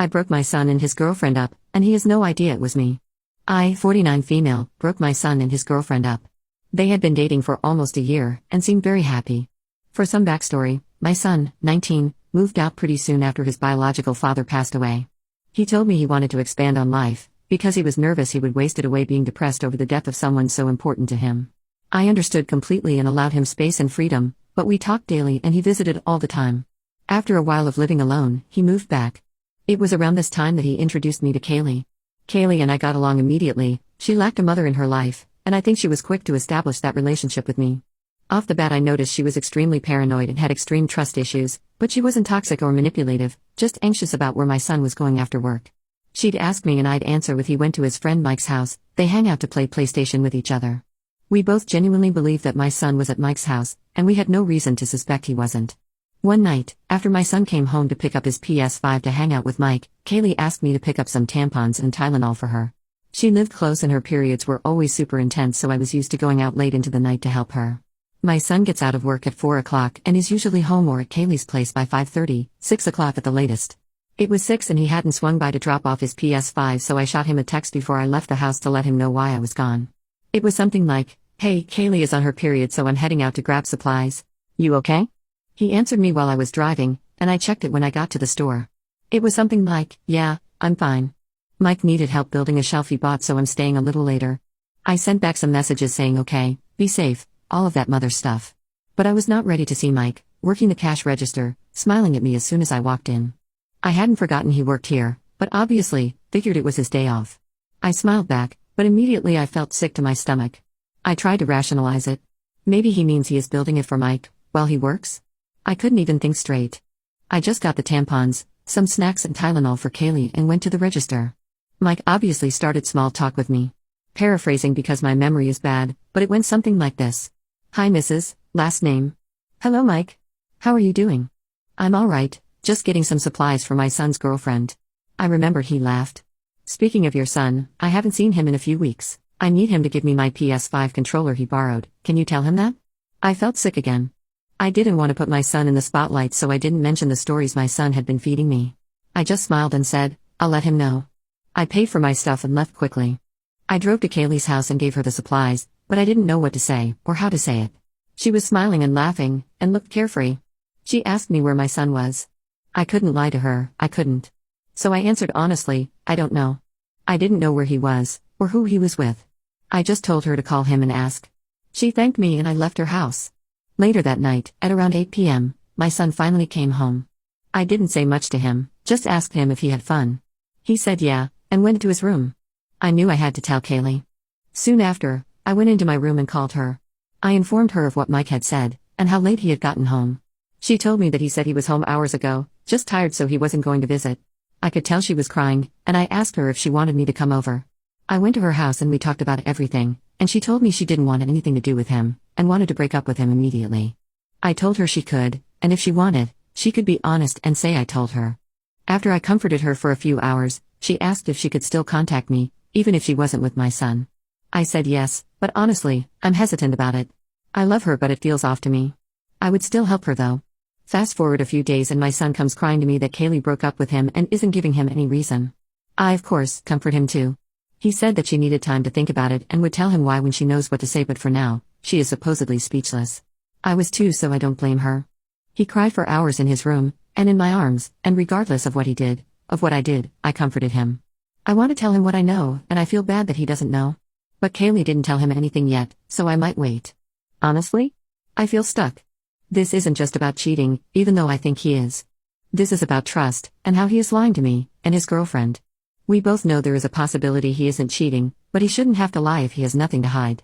I broke my son and his girlfriend up, and he has no idea it was me. I, 49 female, broke my son and his girlfriend up. They had been dating for almost a year, and seemed very happy. For some backstory, my son, 19, moved out pretty soon after his biological father passed away. He told me he wanted to expand on life, because he was nervous he would waste it away being depressed over the death of someone so important to him. I understood completely and allowed him space and freedom, but we talked daily and he visited all the time. After a while of living alone, he moved back. It was around this time that he introduced me to Kaylee. Kaylee and I got along immediately. She lacked a mother in her life, and I think she was quick to establish that relationship with me. Off the bat I noticed she was extremely paranoid and had extreme trust issues, but she wasn't toxic or manipulative, just anxious about where my son was going after work. She'd ask me and I'd answer with he went to his friend Mike's house. They hang out to play PlayStation with each other. We both genuinely believed that my son was at Mike's house, and we had no reason to suspect he wasn't. One night, after my son came home to pick up his PS5 to hang out with Mike, Kaylee asked me to pick up some tampons and Tylenol for her. She lived close and her periods were always super intense, so I was used to going out late into the night to help her. My son gets out of work at 4 o'clock and is usually home or at Kaylee's place by 5:30, 6 o'clock at the latest. It was 6 and he hadn't swung by to drop off his PS5, so I shot him a text before I left the house to let him know why I was gone. It was something like, "Hey, Kaylee is on her period, so I'm heading out to grab supplies. You okay?" He answered me while I was driving, and I checked it when I got to the store. It was something like, "Yeah, I'm fine. Mike needed help building a shelf he bought, so I'm staying a little later." I sent back some messages saying okay, be safe, all of that mother stuff. But I was not ready to see Mike, working the cash register, smiling at me as soon as I walked in. I hadn't forgotten he worked here, but obviously, figured it was his day off. I smiled back, but immediately I felt sick to my stomach. I tried to rationalize it. Maybe he means he is building it for Mike, while he works? I couldn't even think straight. I just got the tampons, some snacks and Tylenol for Kaylee and went to the register. Mike obviously started small talk with me. Paraphrasing because my memory is bad, but it went something like this. "Hi Mrs., last name." "Hello Mike. How are you doing?" "I'm alright, just getting some supplies for my son's girlfriend." I remembered he laughed. "Speaking of your son, I haven't seen him in a few weeks. I need him to give me my PS5 controller he borrowed. Can you tell him that?" I felt sick again. I didn't want to put my son in the spotlight, so I didn't mention the stories my son had been feeding me. I just smiled and said, "I'll let him know." I paid for my stuff and left quickly. I drove to Kaylee's house and gave her the supplies, but I didn't know what to say, or how to say it. She was smiling and laughing, and looked carefree. She asked me where my son was. I couldn't lie to her, I couldn't. So I answered honestly, "I don't know." I didn't know where he was, or who he was with. I just told her to call him and ask. She thanked me and I left her house. Later that night, at around 8 p.m., my son finally came home. I didn't say much to him, just asked him if he had fun. He said yeah, and went to his room. I knew I had to tell Kaylee. Soon after, I went into my room and called her. I informed her of what Mike had said, and how late he had gotten home. She told me that he said he was home hours ago, just tired so he wasn't going to visit. I could tell she was crying, and I asked her if she wanted me to come over. I went to her house and we talked about everything, and she told me she didn't want anything to do with him, and wanted to break up with him immediately. I told her she could, and if she wanted, she could be honest and say I told her. After I comforted her for a few hours, she asked if she could still contact me, even if she wasn't with my son. I said yes, but honestly, I'm hesitant about it. I love her but it feels off to me. I would still help her though. Fast forward a few days and my son comes crying to me that Kaylee broke up with him and isn't giving him any reason. I of course, comfort him too. He said that she needed time to think about it and would tell him why when she knows what to say, but for now, she is supposedly speechless. I was too, so I don't blame her. He cried for hours in his room, and in my arms, and regardless of what he did, of what I did, I comforted him. I want to tell him what I know, and I feel bad that he doesn't know. But Kaylee didn't tell him anything yet, so I might wait. Honestly? I feel stuck. This isn't just about cheating, even though I think he is. This is about trust, and how he is lying to me, and his girlfriend. We both know there is a possibility he isn't cheating, but he shouldn't have to lie if he has nothing to hide.